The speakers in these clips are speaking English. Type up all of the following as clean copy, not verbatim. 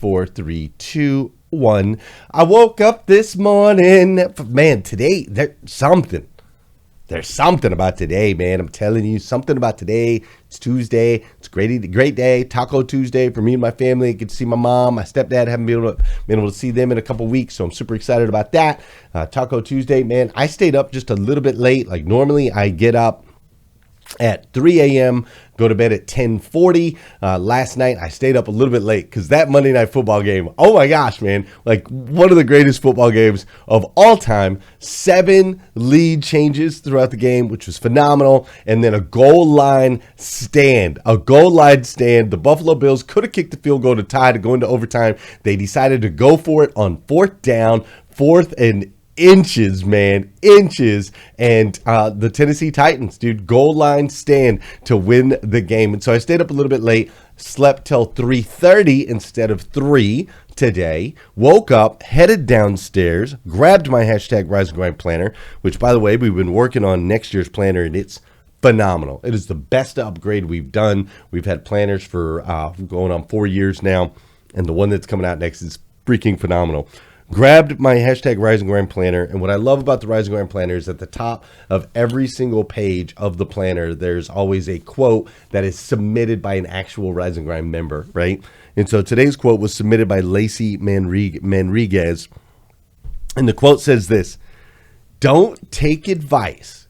4, 3, 2, 1. I woke up this morning. Man, today, there's something about today, man. I'm telling you, something about today. It's Tuesday. It's a great day. Taco Tuesday for me and my family. Get to see my mom, my stepdad. Haven't been able to see them in a couple weeks, so I'm super excited about that. Taco Tuesday, man. I stayed up just a little bit late. Like normally, I get up at 3 a.m., go to bed at 10:40. Last night, I stayed up a little bit late because that Monday Night Football game, oh my gosh, man, like one of the greatest football games of all time. 7 lead changes throughout the game, which was phenomenal. And then a goal line stand. The Buffalo Bills could have kicked the field goal to tie to go into overtime. They decided to go for it on 4th down, 4th and inches, and the Tennessee Titans, dude, goal line stand to win the game. And so I stayed up a little bit late, slept till 3:30 instead of 3 today, woke up, headed downstairs, grabbed my #Rise and Grind planner, which, by the way, we've been working on next year's planner, and it's phenomenal. It is the best upgrade we've done. We've had planners for going on 4 years now, and the one that's coming out next is freaking phenomenal. Grabbed my #Rise and Grind planner, and what I love about the Rise and Grind planner is at the top of every single page of the planner, there's always a quote that is submitted by an actual Rise and Grind member, right? And so today's quote was submitted by Lacey Manriguez, and the quote says this: "Don't take advice."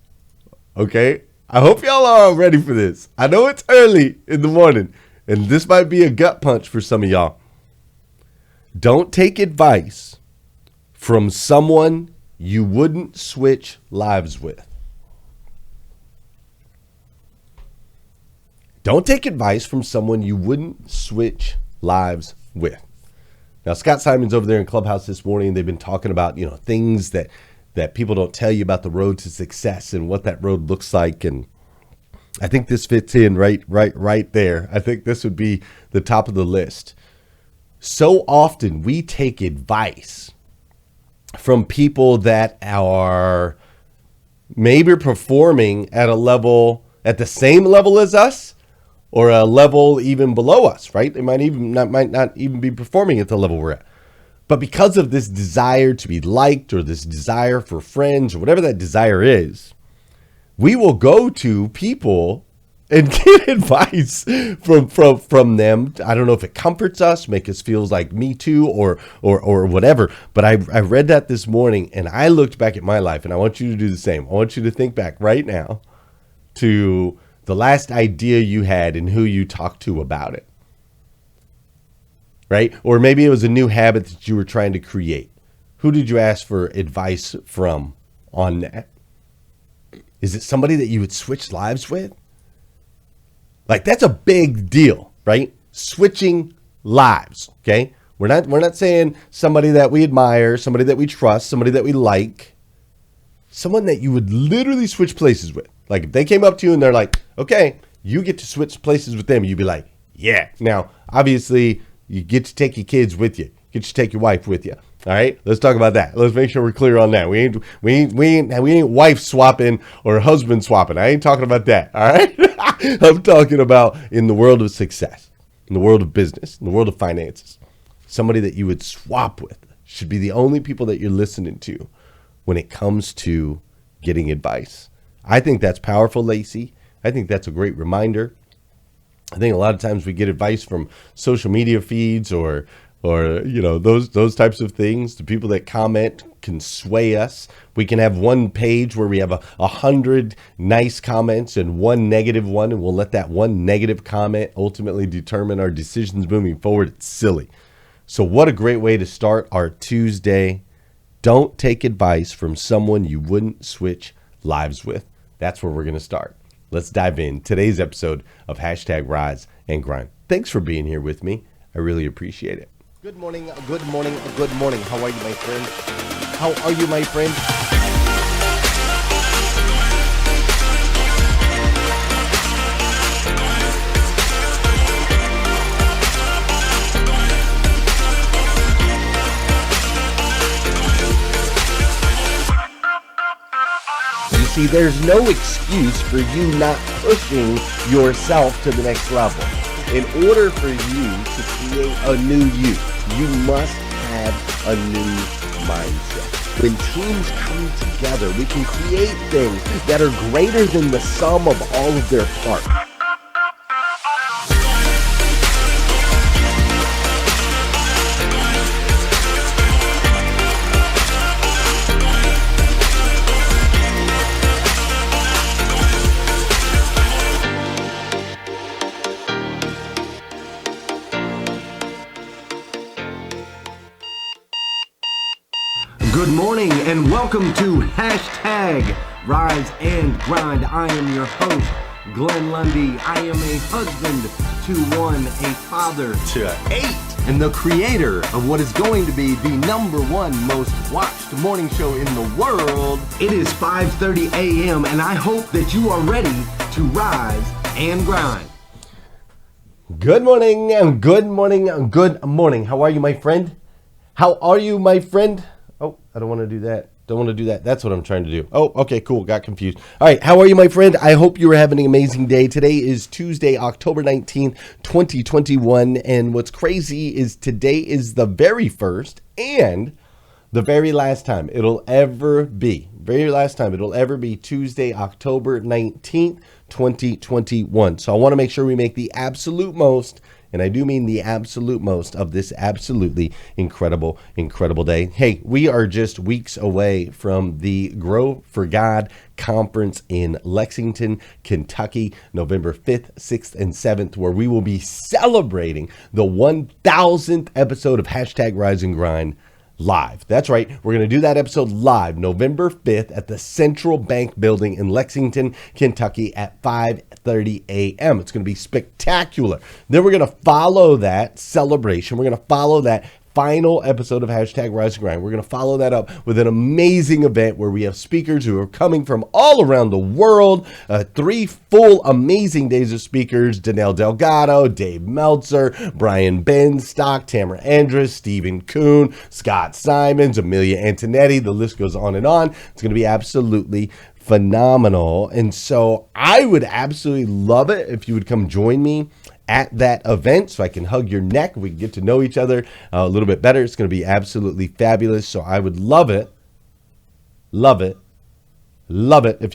Okay? I hope y'all are ready for this. I know it's early in the morning, and this might be a gut punch for some of y'all. Don't take advice from someone you wouldn't switch lives with. Don't take advice from someone you wouldn't switch lives with. Now, Scott Simon's over there in Clubhouse this morning. They've been talking about, things that people don't tell you about the road to success and what that road looks like. And I think this fits in right there. I think this would be the top of the list. So often we take advice from people that are maybe performing at the same level as us, or a level even below us, right? They might not even be performing at the level we're at. But because of this desire to be liked, or this desire for friends, or whatever that desire is, we will go to people and get advice from them. I don't know if it comforts us, make us feel like me too, or whatever. But I read that this morning, and I looked back at my life, and I want you to do the same. I want you to think back right now to the last idea you had and who you talked to about it. Right? Or maybe it was a new habit that you were trying to create. Who did you ask for advice from on that? Is it somebody that you would switch lives with? Like, that's a big deal, right? Switching lives, okay? We're not saying somebody that we admire, somebody that we trust, somebody that we like, someone that you would literally switch places with. Like, if they came up to you and they're like, okay, you get to switch places with them, you'd be like, yeah. Now, obviously, you get to take your kids with you. You get to take your wife with you. All right, let's talk about that. Let's make sure we're clear on that. We ain't wife swapping or husband swapping. I ain't talking about that. All right, I'm talking about in the world of success, in the world of business, in the world of finances. Somebody that you would swap with should be the only people that you're listening to when it comes to getting advice. I think that's powerful, Lacey. I think that's a great reminder. I think a lot of times we get advice from social media feeds or those types of things. The people that comment can sway us. We can have one page where we have 100 nice comments and one negative one, and we'll let that one negative comment ultimately determine our decisions moving forward. It's silly. So what a great way to start our Tuesday. Don't take advice from someone you wouldn't switch lives with. That's where we're going to start. Let's dive in today's episode of #Rise and Grind. Thanks for being here with me. I really appreciate it. Good morning, good morning, good morning. How are you, my friend? How are you, my friend? You see, there's no excuse for you not pushing yourself to the next level. In order for you to create a new you, you must have a new mindset. When teams come together, we can create things that are greater than the sum of all of their parts. Good morning and welcome to Hashtag Rise and Grind. I am your host, Glenn Lundy. I am a husband to one, a father to 8, and the creator of what is going to be the #1 most watched morning show in the world. It is 5:30 a.m. and I hope that you are ready to rise and grind. Good morning and good morning and good morning. How are you, my friend? How are you, my friend? Oh, I don't want to do that. Don't want to do that. That's what I'm trying to do. Oh, okay, cool. Got confused. All right. How are you, my friend? I hope you are having an amazing day. Today is Tuesday, October 19th, 2021. And what's crazy is today is the very first and the very last time it'll ever be. Very last time it'll ever be Tuesday, October 19th, 2021. So I want to make sure we make the absolute most, and I do mean the absolute most, of this absolutely incredible, incredible day. Hey, we are just weeks away from the Grow for God conference in Lexington, Kentucky, November 5th, 6th, and 7th, where we will be celebrating the 1000th episode of Hashtag Rise and Grind live. That's right. We're going to do that episode live November 5th at the Central Bank Building in Lexington, Kentucky at 5:30 a.m. It's going to be spectacular. Then we're going to follow that celebration. We're going to follow that final episode of Hashtag Rise and Grind. We're going to follow that up with an amazing event where we have speakers who are coming from all around the world. 3 full amazing days of speakers: Danelle Delgado, Dave Meltzer, Brian Benstock, Tamara Andrus, Stephen Kuhn, Scott Simons, Amelia Antonetti. The list goes on and on. It's going to be absolutely phenomenal. And so I would absolutely love it if you would come join me at that event so I can hug your neck. We can get to know each other a little bit better. It's going to be absolutely fabulous. So I would love it if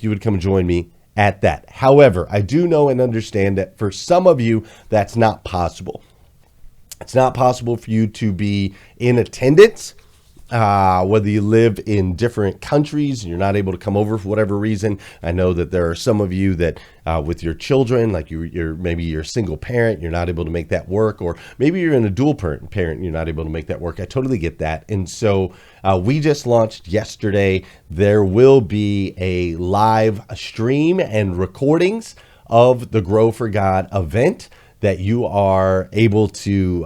you would come join me at that. However, I do know and understand that for some of you, that's not possible. It's not possible for you to be in attendance. Whether you live in different countries and you're not able to come over for whatever reason. I know that there are some of you that with your children, like maybe you're a single parent, you're not able to make that work, or maybe you're in a dual parent, you're not able to make that work. I totally get that. And so we just launched yesterday. There will be a live stream and recordings of the Grow for God event that you are able to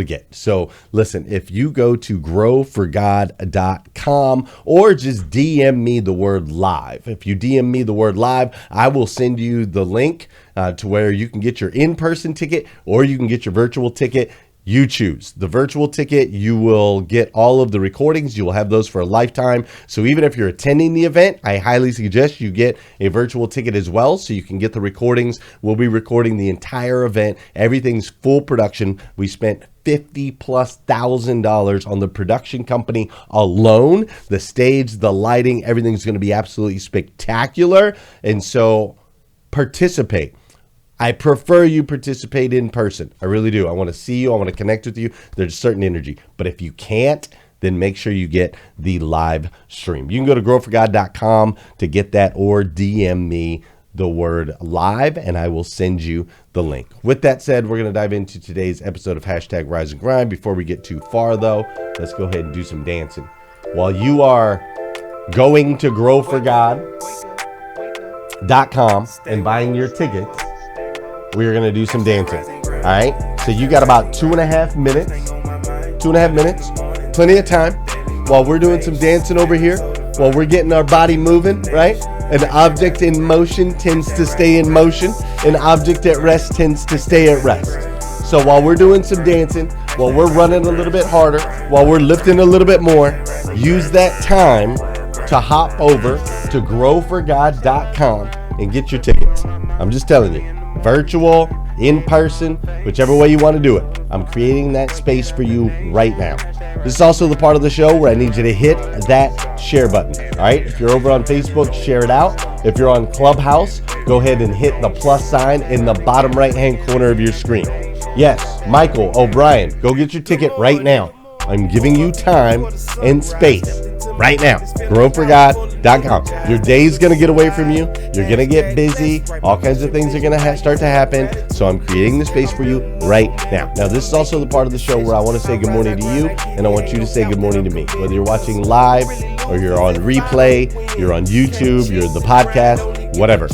get. So listen, if you go to growforgod.com or just DM me the word live. If you DM me the word live, I will send you the link to where you can get your in-person ticket or you can get your virtual ticket. You choose. The virtual ticket, you will get all of the recordings. You will have those for a lifetime. So even if you're attending the event, I highly suggest you get a virtual ticket as well so you can get the recordings. We'll be recording the entire event. Everything's full production. We spent $50,000+ on the production company alone. The stage, the lighting, everything's going to be absolutely spectacular. And so participate. I prefer you participate in person. I really do. I want to see you. I want to connect with you. There's a certain energy. But if you can't, then make sure you get the live stream. You can go to growforgod.com to get that or DM me the word live and I will send you the link. With that said, we're going to dive into today's episode of Hashtag Rise and Grind. Before we get too far though, let's go ahead and do some dancing. While you are going to growforgod.com and buying your tickets, we are going to do some dancing. All right. So you got about 2.5 minutes, 2.5 minutes, plenty of time while we're doing some dancing over here, while we're getting our body moving, right? An object in motion tends to stay in motion. An object at rest tends to stay at rest. So while we're doing some dancing, while we're running a little bit harder, while we're lifting a little bit more, use that time to hop over to growforgod.com and get your tickets. I'm just telling you. Virtual, in person, whichever way you want to do it. I'm creating that space for you right now. This is also the part of the show where I need you to hit that share button. All right, if you're over on Facebook, share it out. If you're on Clubhouse, go ahead and hit the plus sign in the bottom right-hand corner of your screen. Yes, Michael O'Brien, go get your ticket right now. I'm giving you time and space right now. GrowForGod.com. Your day's going to get away from you. You're going to get busy. All kinds of things are going to start to happen. So I'm creating the space for you right now. Now, this is also the part of the show where I want to say good morning to you, and I want you to say good morning to me. Whether you're watching live or you're on replay, you're on YouTube, you're the podcast, whatever.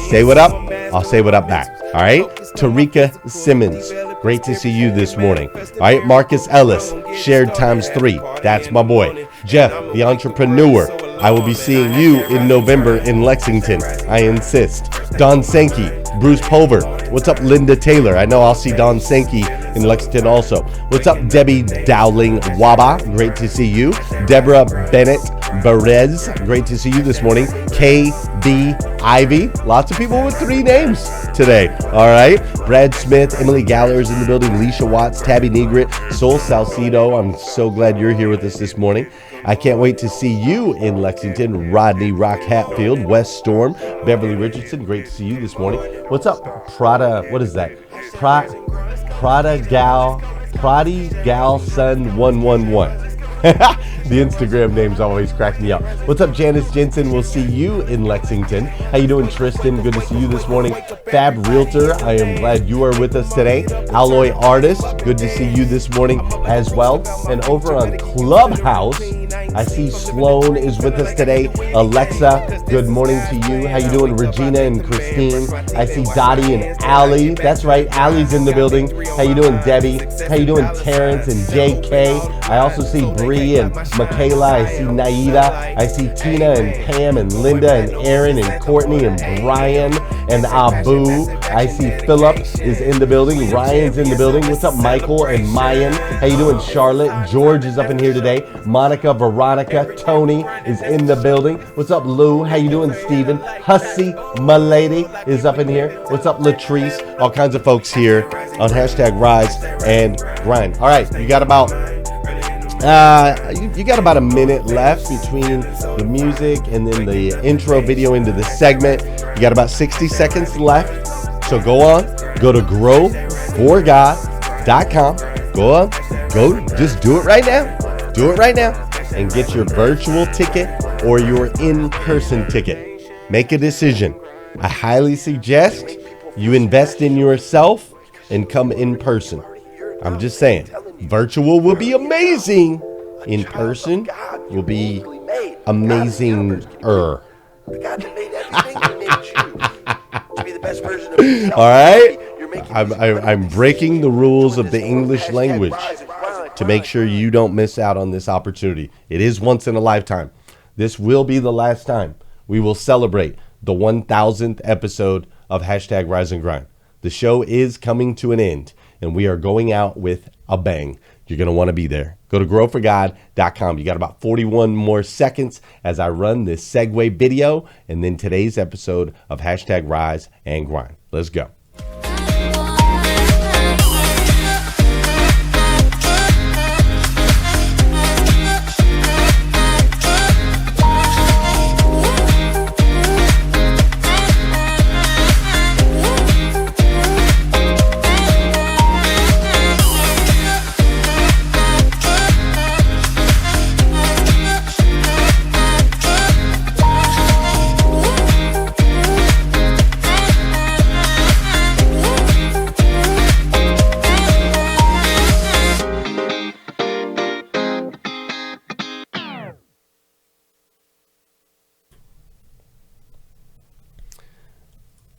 Say what up. I'll say what up back. All right? Tarika Simmons, great to see you this morning. All right, Marcus Ellis, shared times 3. That's my boy. Jeff, the entrepreneur. I will be seeing you in November in Lexington. I insist. Don Sankey, Bruce Pulver. What's up, Linda Taylor? I know I'll see Don Sankey in Lexington also. What's up, Debbie Dowling Waba? Great to see you. Deborah Bennett Berez. Great to see you this morning. KB Ivy. Lots of people with 3 names today. All right. Brad Smith, Emily Galler is in the building. Leisha Watts, Tabby Negrit, Sol Salcido. I'm so glad you're here with us this morning. I can't wait to see you in Lexington. Rodney Rock Hatfield, West Storm, Beverly Richardson. Great to see you this morning. What's up, Prada? What is that? Prada Gal Sun 111. The Instagram names always crack me up. What's up, Janice Jensen? We'll see you in Lexington. How you doing, Tristan? Good to see you this morning. Fab Realtor, I am glad you are with us today. Alloy Artist, good to see you this morning as well. And over on Clubhouse, I see Sloan is with us today. Alexa, good morning to you. How you doing, Regina and Christine? I see Dottie and Allie. That's right, Allie's in the building. How you doing, Debbie? How you doing, Terrence and JK? I also see Bree and Michaela. I see Naida. I see Tina and Pam and Linda and Aaron and Courtney and Brian and Abu. I see Philip is in the building. Ryan's in the building. What's up, Michael and Mayan? How you doing, Charlotte? George is up in here today. Monica, Veronica, Tony is in the building. What's up, Lou? How you doing, Steven? Hussy, my lady, is up in here. What's up, Latrice? All kinds of folks here on hashtag Rise and Grind. All right, you got about you got about a minute left between the music and then the intro video into the segment. You got about 60 seconds left. So go to growforgod.com. Just do it right now. Do it right now and get your virtual ticket or your in-person ticket. Make a decision. I highly suggest you invest in yourself and come in person. I'm just saying, virtual will be amazing. In person will be amazing-er. All right? I'm breaking the rules of the English language to make sure you don't miss out on this opportunity. It is once in a lifetime. This will be the last time we will celebrate the 1,000th episode of hashtag Rise and Grind. The show is coming to an end, and we are going out with a bang. You're going to want to be there. Go to growforgod.com. You got about 41 more seconds as I run this segue video and then today's episode of hashtag Rise and Grind. Let's go.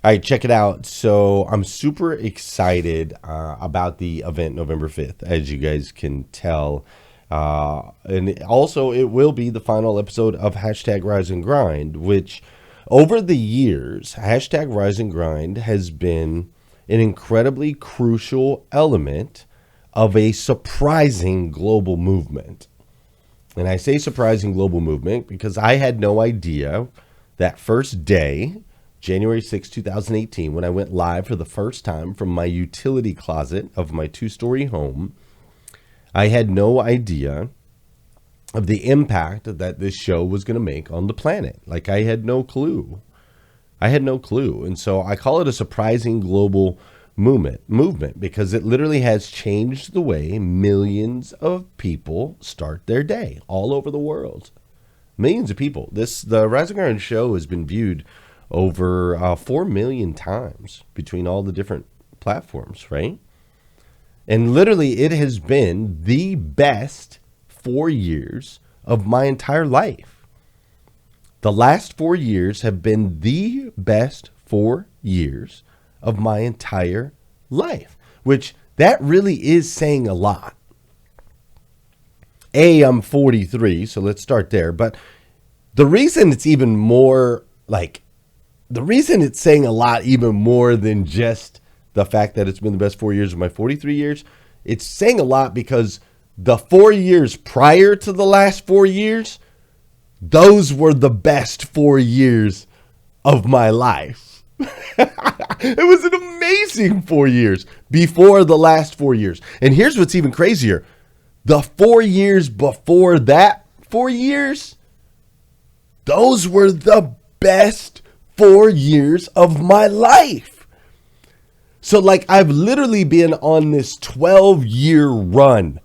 All right, check it out. So I'm super excited about the event November 5th, as you guys can tell. And also, it will be the final episode of hashtag Rise and Grind, which over the years, hashtag Rise and Grind has been an incredibly crucial element of a surprising global movement. And I say surprising global movement because I had no idea that first day January 6, 2018, when I went live for the first time from my utility closet of my 2-story home. I had no idea of the impact that this show was going to make on the planet. Like, I had no clue. And so I call it a surprising global movement because it literally has changed the way millions of people start their day all over the world. Millions of people. The Rise and Grind show has been viewed over 4 million times between all the different platforms, right? And literally, it has been the best 4 years of my entire life. The last 4 years have been the best 4 years of my entire life, which that really is saying a lot. I'm 43, so let's start there. But the reason it's even more the reason it's saying a lot even more than just the fact that it's been the best 4 years of my 43 years, it's saying a lot because the 4 years prior to the last 4 years, those were the best 4 years of my life. It was an amazing 4 years before the last 4 years. And here's what's even crazier. The 4 years before that 4 years, those were the best 4 years of my life. So like I've literally been on this 12-year run.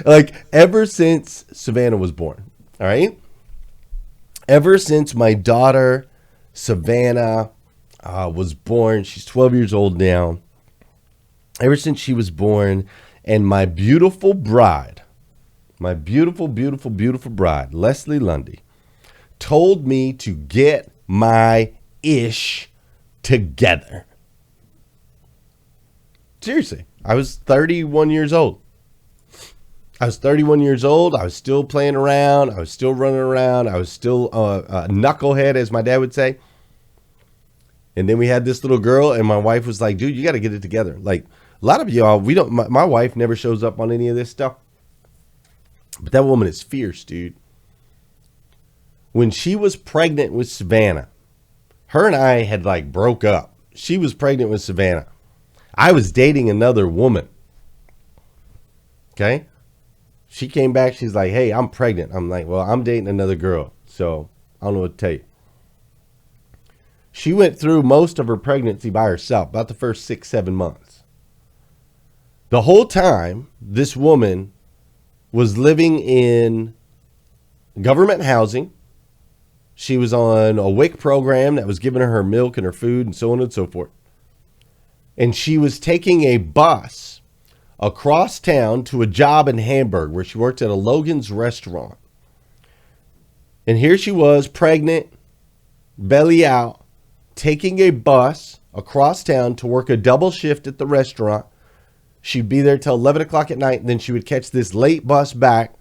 Like ever since Savannah was born. All right. Ever since my daughter Savannah was born, she's 12 years old now. Ever since she was born, and my beautiful bride, my beautiful bride, Leslie Lundy, told me to get my ish together. Seriously, I was 31 years old. I was still playing around. I was still running around. I was still a knucklehead, as my dad would say. And then we had this little girl, and my wife was like, dude, you got to get it together. Like a lot of y'all, my wife never shows up on any of this stuff. But that woman is fierce, dude. When she was pregnant with Savannah, her and I had like broke up. She was pregnant with Savannah. I was dating another woman. Okay. She came back. She's like, hey, I'm pregnant. I'm like, well, I'm dating another girl. So I don't know what to tell you. She went through most of her pregnancy by herself, about the first 6-7 months. The whole time, this woman was living in government housing. She was on a WIC program that was giving her milk and her food and so on and so forth. And she was taking a bus across town to a job in Hamburg where she worked at a Logan's restaurant. And here she was, pregnant, belly out, taking a bus across town to work a double shift at the restaurant. She'd be there till 11 o'clock at night, and then she would catch this late bus back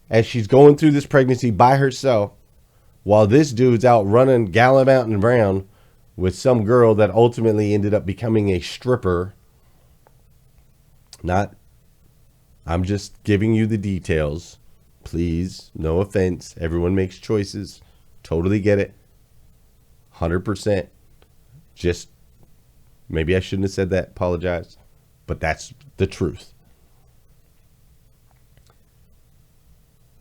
as she's going through this pregnancy by herself while this dude's out running, gallivanting around with some girl that ultimately ended up becoming a stripper. I'm just giving you the details. Please, no offense. Everyone makes choices. Totally get it. 100%. Just, maybe I shouldn't have said that. Apologize. But that's the truth.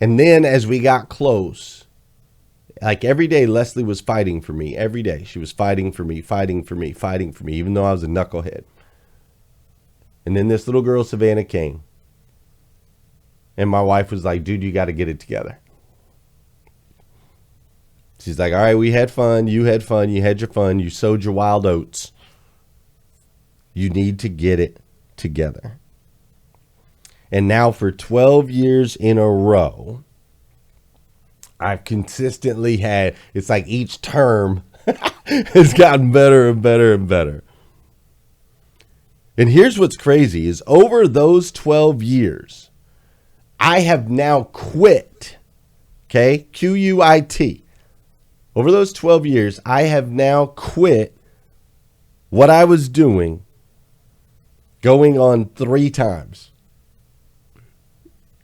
And then as we got close, like every day, Leslie was fighting for me. Every day she was fighting for me, even though I was a knucklehead. And then this little girl, Savannah, came. And my wife was like, dude, you got to get it together. She's like, all right, we had fun. You had fun. You had your fun. You sowed your wild oats. You need to get it together. And now for 12 years in a row, I've consistently had, it's like each term has gotten better and better and better. And here's what's crazy is over those 12 years, I have now quit. Okay. QUIT. Over those 12 years, I have now quit what I was doing going on 3 times.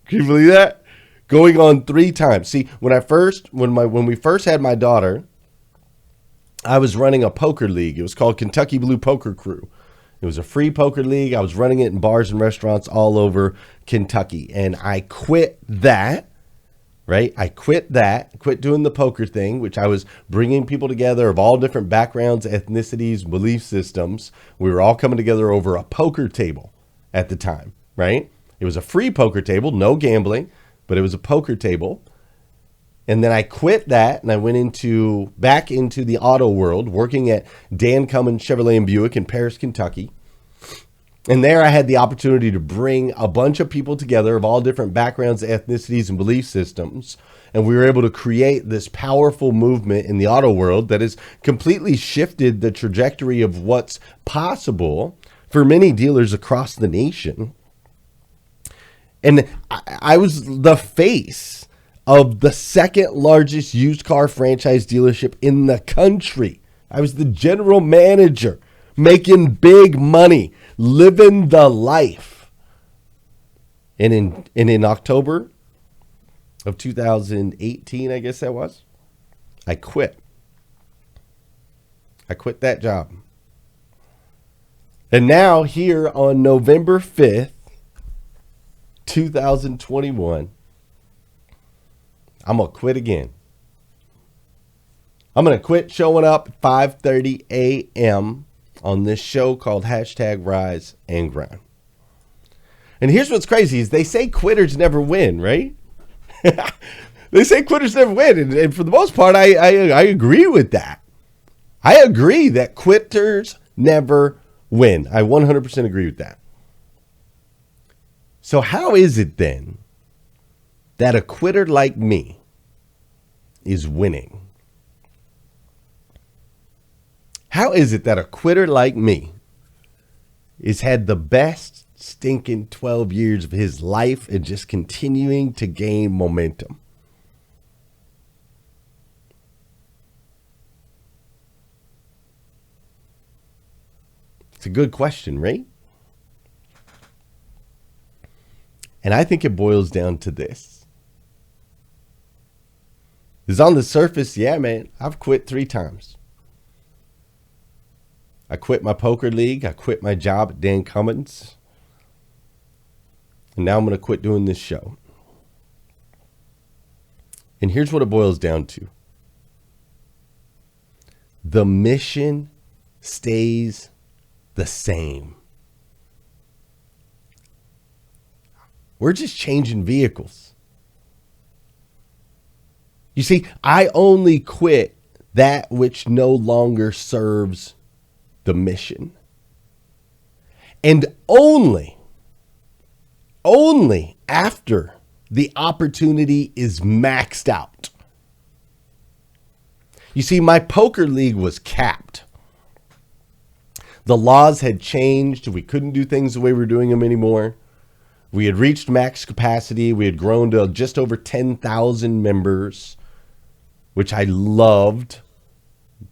Can you believe that? Going on 3 times. See, when we first had my daughter, I was running a poker league. It was called Kentucky Blue Poker Crew. It was a free poker league. I was running it in bars and restaurants all over Kentucky. And I quit that, right? I quit doing the poker thing, which I was bringing people together of all different backgrounds, ethnicities, belief systems. We were all coming together over a poker table at the time, right? It was a free poker table, no gambling, but it was a poker table. And then I quit that and I went back into the auto world, working at Dan Cummins Chevrolet and Buick in Paris, Kentucky. And there I had the opportunity to bring a bunch of people together of all different backgrounds, ethnicities, and belief systems. And we were able to create this powerful movement in the auto world that has completely shifted the trajectory of what's possible for many dealers across the nation. And I was the face of the second largest used car franchise dealership in the country. I was the general manager, making big money, living the life. And in October of 2018, I guess that was, I quit. I quit that job. And now here on November 5th, 2021, I'm going to quit again. I'm going to quit showing up at 5:30 a.m. on this show called #Rise and Grind. And here's what's crazy is they say quitters never win, right? They say quitters never win. And for the most part, I agree with that. I agree that quitters never win. I 100% agree with that. So how is it then that a quitter like me is winning? How is it that a quitter like me has had the best stinking 12 years of his life and just continuing to gain momentum? It's a good question, right? And I think it boils down to this. Is on the surface, yeah, man, I've quit 3 times. I quit my poker league. I quit my job at Dan Cummins. And now I'm going to quit doing this show. And here's what it boils down to. The mission stays the same. We're just changing vehicles. You see, I only quit that which no longer serves the mission. And only after the opportunity is maxed out. You see, my poker league was capped. The laws had changed. We couldn't do things the way we were doing them anymore. We had reached max capacity. We had grown to just over 10,000 members, which I loved.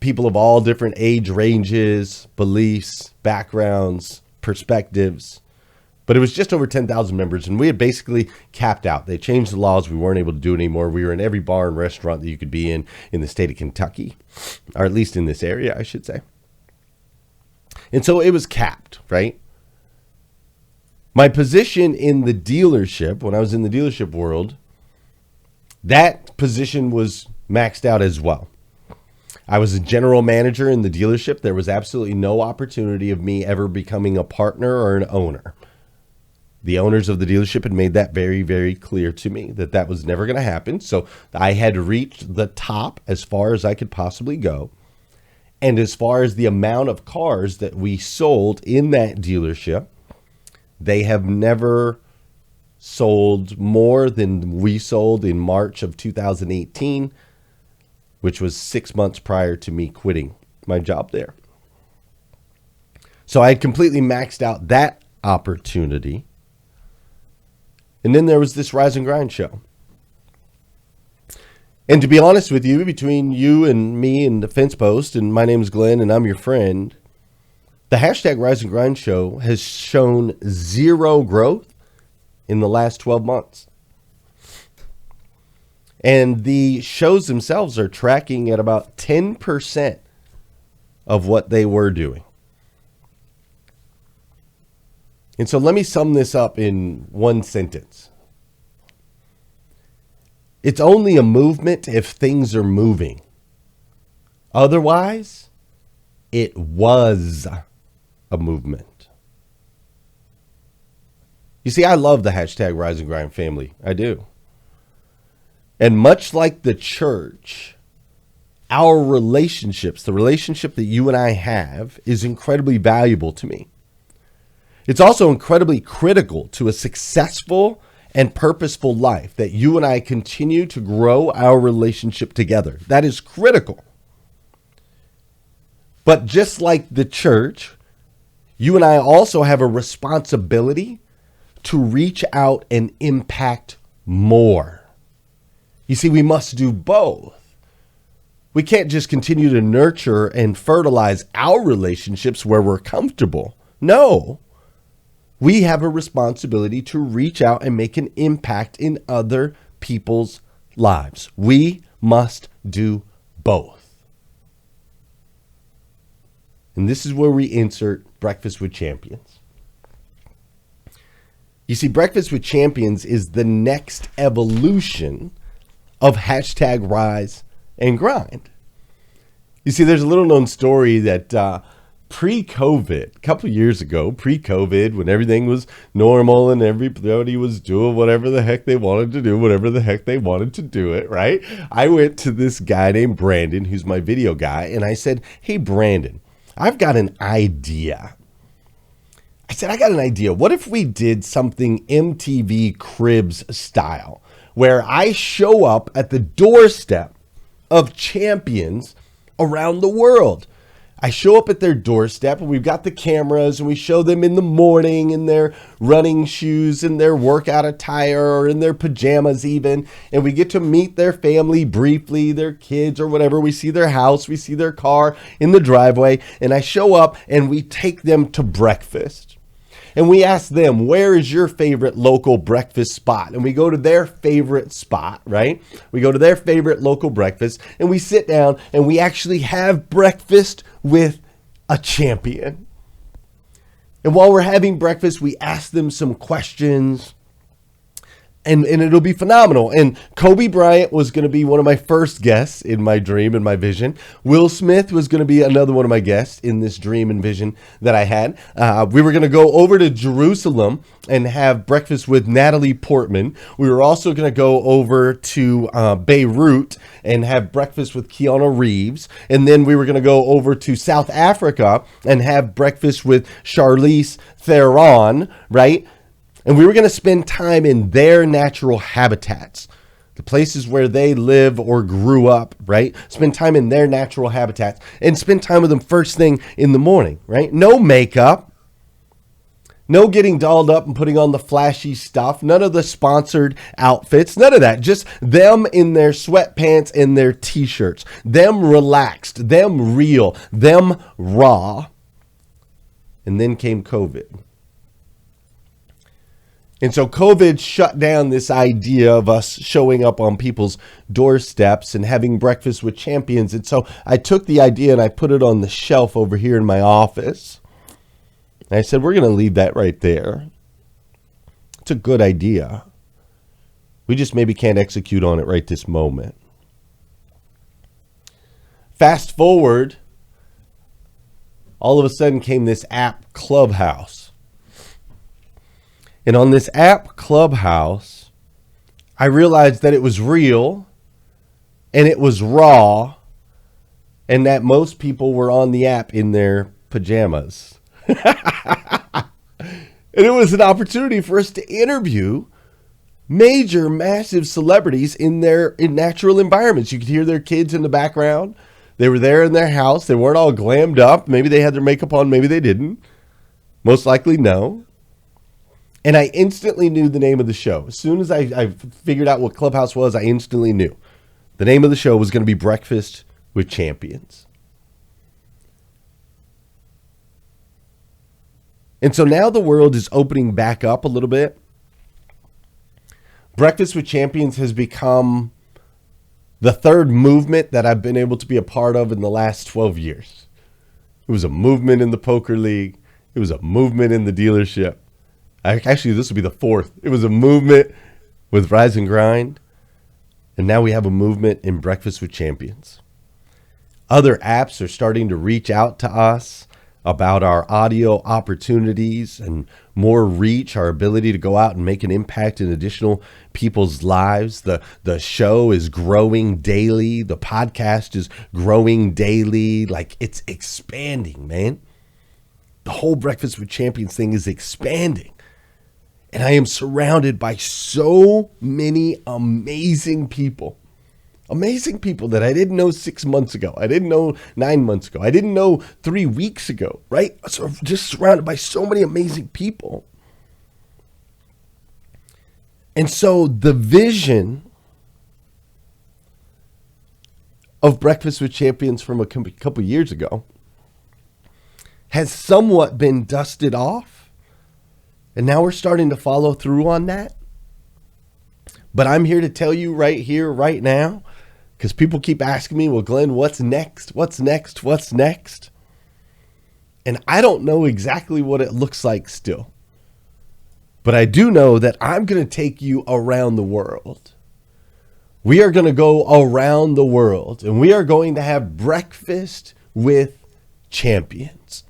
People of all different age ranges, beliefs, backgrounds, perspectives. But it was just over 10,000 members, and we had basically capped out. They changed the laws. We weren't able to do it anymore. We were in every bar and restaurant that you could be in the state of Kentucky, or at least in this area, I should say. And so it was capped, right? My position in the dealership, when I was in the dealership world, that position was maxed out as well. I was a general manager in the dealership. There was absolutely no opportunity of me ever becoming a partner or an owner. The owners of the dealership had made that very, very clear to me that that was never going to happen. So I had reached the top as far as I could possibly go. And as far as the amount of cars that we sold in that dealership, they have never sold more than we sold in March of 2018, which was 6 months prior to me quitting my job there. So I had completely maxed out that opportunity. And then there was this Rise and Grind show. And to be honest with you, between you and me and the fence post, and my name is Glenn and I'm your friend, the #Rise and Grind show has shown zero growth in the last 12 months. And the shows themselves are tracking at about 10% of what they were doing. And so let me sum this up in one sentence. It's only a movement if things are moving. Otherwise, it was a movement. You see, I love the hashtag Rise and Grind family. I do. And much like the church, our relationships, the relationship that you and I have, is incredibly valuable to me. It's also incredibly critical to a successful and purposeful life that you and I continue to grow our relationship together. That is critical. But just like the church, you and I also have a responsibility to reach out and impact more. You see, we must do both. We can't just continue to nurture and fertilize our relationships where we're comfortable. No. We have a responsibility to reach out and make an impact in other people's lives. We must do both. And this is where we insert Breakfast with Champions. You see, Breakfast with Champions is the next evolution of hashtag Rise and Grind. You see, there's a little known story that pre-COVID, a couple of years ago, pre-COVID, when everything was normal and everybody was doing whatever the heck they wanted to do, whatever the heck they wanted to do it, right? I went to this guy named Brandon, who's my video guy, and I said, hey, Brandon, I've got an idea. I said, I got an idea. What if we did something MTV Cribs style, where I show up at the doorstep of champions around the world? I show up at their doorstep and we've got the cameras and we show them in the morning in their running shoes and their workout attire or in their pajamas even. And we get to meet their family briefly, their kids or whatever. We see their house, we see their car in the driveway, and I show up and we take them to breakfast. And we ask them, where is your favorite local breakfast spot? And we go to their favorite spot, right? We go to their favorite local breakfast and we sit down and we actually have breakfast with a champion. And while we're having breakfast, we ask them some questions. And it'll be phenomenal. And Kobe Bryant was going to be one of my first guests in my dream and my vision. Will Smith was going to be another one of my guests in this dream and vision that I had. We were going to go over to Jerusalem and have breakfast with Natalie Portman. We were also going to go over to Beirut and have breakfast with Keanu Reeves. And then we were going to go over to South Africa and have breakfast with Charlize Theron, right? And we were going to spend time in their natural habitats, the places where they live or grew up, right? Spend time in their natural habitats and spend time with them first thing in the morning, right? No makeup, no getting dolled up and putting on the flashy stuff, none of the sponsored outfits, none of that. Just them in their sweatpants and their t-shirts, them relaxed, them real, them raw. And then came COVID. And so COVID shut down this idea of us showing up on people's doorsteps and having breakfast with champions. And so I took the idea and I put it on the shelf over here in my office. And I said, we're going to leave that right there. It's a good idea. We just maybe can't execute on it right this moment. Fast forward, all of a sudden came this app, Clubhouse. And on this app, Clubhouse, I realized that it was real and it was raw and that most people were on the app in their pajamas. And it was an opportunity for us to interview major, massive celebrities in their natural environments. You could hear their kids in the background. They were there in their house. They weren't all glammed up. Maybe they had their makeup on. Maybe they didn't. Most likely, no. And I instantly knew the name of the show. As soon as I figured out what Clubhouse was, I instantly knew. The name of the show was going to be Breakfast with Champions. And so now the world is opening back up a little bit. Breakfast with Champions has become the third movement that I've been able to be a part of in the last 12 years. It was a movement in the poker league. It was a movement in the dealership. Actually, this will be the fourth. It was a movement with Rise and Grind. And now we have a movement in Breakfast with Champions. Other apps are starting to reach out to us about our audio opportunities and more reach, our ability to go out and make an impact in additional people's lives. The show is growing daily. The podcast is growing daily. Like, it's expanding, man. The whole Breakfast with Champions thing is expanding. And I am surrounded by so many amazing people. Amazing people that I didn't know 6 months ago. I didn't know 9 months ago. I didn't know 3 weeks ago, right? So just surrounded by so many amazing people. And so the vision of Breakfast with Champions from a couple years ago has somewhat been dusted off. And now we're starting to follow through on that. But I'm here to tell you right here, right now, because people keep asking me, well, Glenn, what's next? What's next? What's next? And I don't know exactly what it looks like still. But I do know that I'm going to take you around the world. We are going to go around the world, and we are going to have breakfast with champions.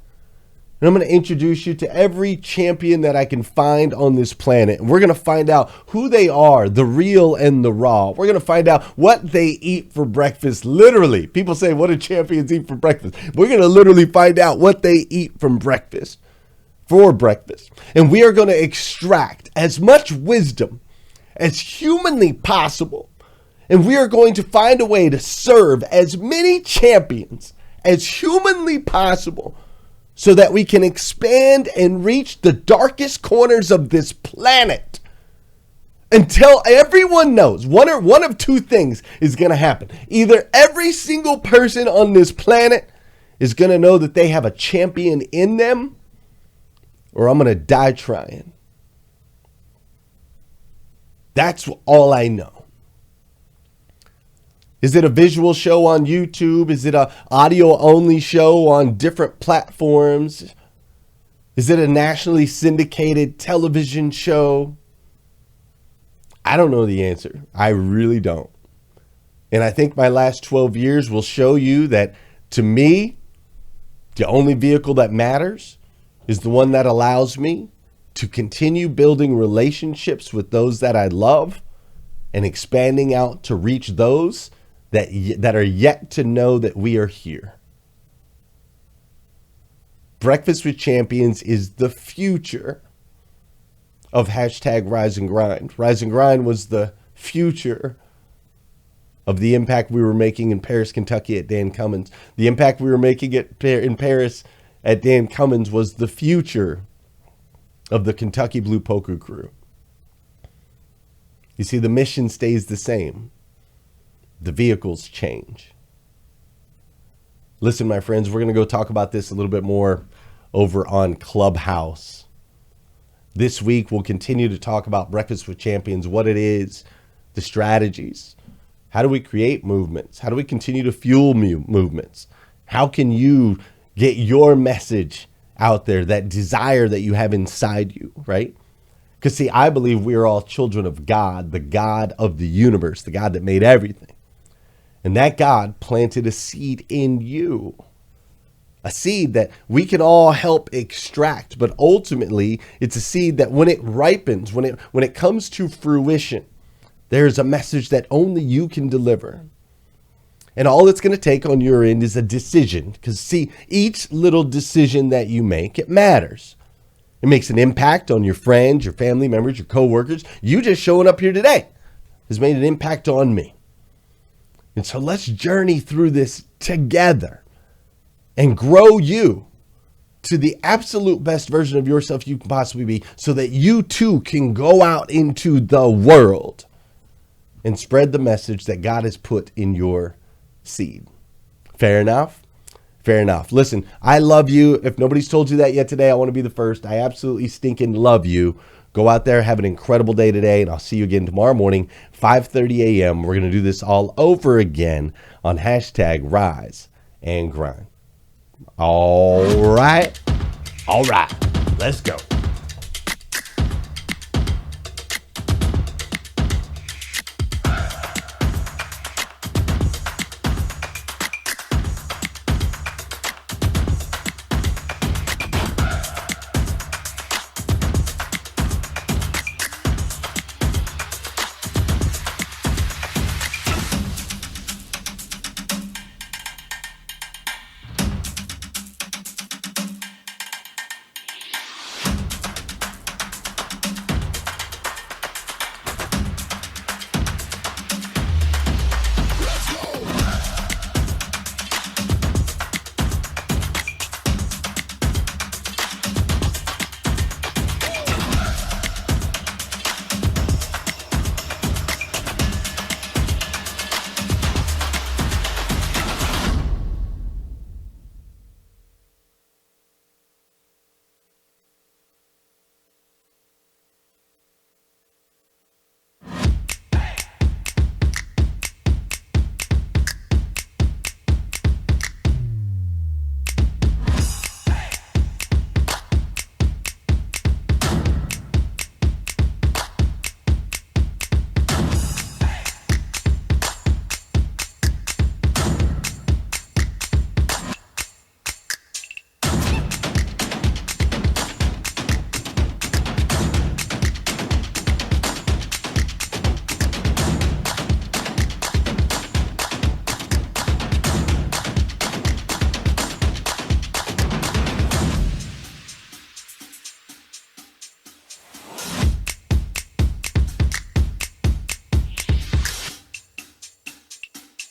And I'm going to introduce you to every champion that I can find on this planet. And we're going to find out who they are, the real and the raw. We're going to find out what they eat for breakfast. Literally, people say, what do champions eat for breakfast? We're going to literally find out what they eat from breakfast, for breakfast. And we are going to extract as much wisdom as humanly possible. And we are going to find a way to serve as many champions as humanly possible, so that we can expand and reach the darkest corners of this planet until everyone knows one of two things is going to happen. Either every single person on this planet is going to know that they have a champion in them, or I'm going to die trying. That's all I know. Is it a visual show on YouTube? Is it an audio-only show on different platforms? Is it a nationally syndicated television show? I don't know the answer. I really don't. And I think my last 12 years will show you that, to me, the only vehicle that matters is the one that allows me to continue building relationships with those that I love and expanding out to reach those that are yet to know that we are here. Breakfast with Champions is the future of hashtag Rise and Grind. Rise and Grind was the future of the impact we were making in Paris, Kentucky at Dan Cummins. The impact we were making in Paris at Dan Cummins was the future of the Kentucky Blue Poker Crew. You see, the mission stays the same. The vehicles change. Listen, my friends, we're going to go talk about this a little bit more over on Clubhouse. This week, we'll continue to talk about Breakfast with Champions, what it is, the strategies. How do we create movements? How do we continue to fuel movements? How can you get your message out there, that desire that you have inside you, right? Because, see, I believe we are all children of God, the God of the universe, the God that made everything. And that God planted a seed in you, a seed that we can all help extract. But ultimately, it's a seed that when it ripens, when it comes to fruition, there's a message that only you can deliver. And all it's going to take on your end is a decision. Because, see, each little decision that you make, it matters. It makes an impact on your friends, your family members, your coworkers. You just showing up here today has made an impact on me. And so let's journey through this together and grow you to the absolute best version of yourself you can possibly be, so that you too can go out into the world and spread the message that God has put in your seed. Fair enough? Fair enough. Listen, I love you. If nobody's told you that yet today, I want to be the first. I absolutely stinking love you. Go out there, have an incredible day today, and I'll see you again tomorrow morning, 5:30 a.m. We're going to do this all over again on hashtag Rise and Grind. All right. All right. Let's go.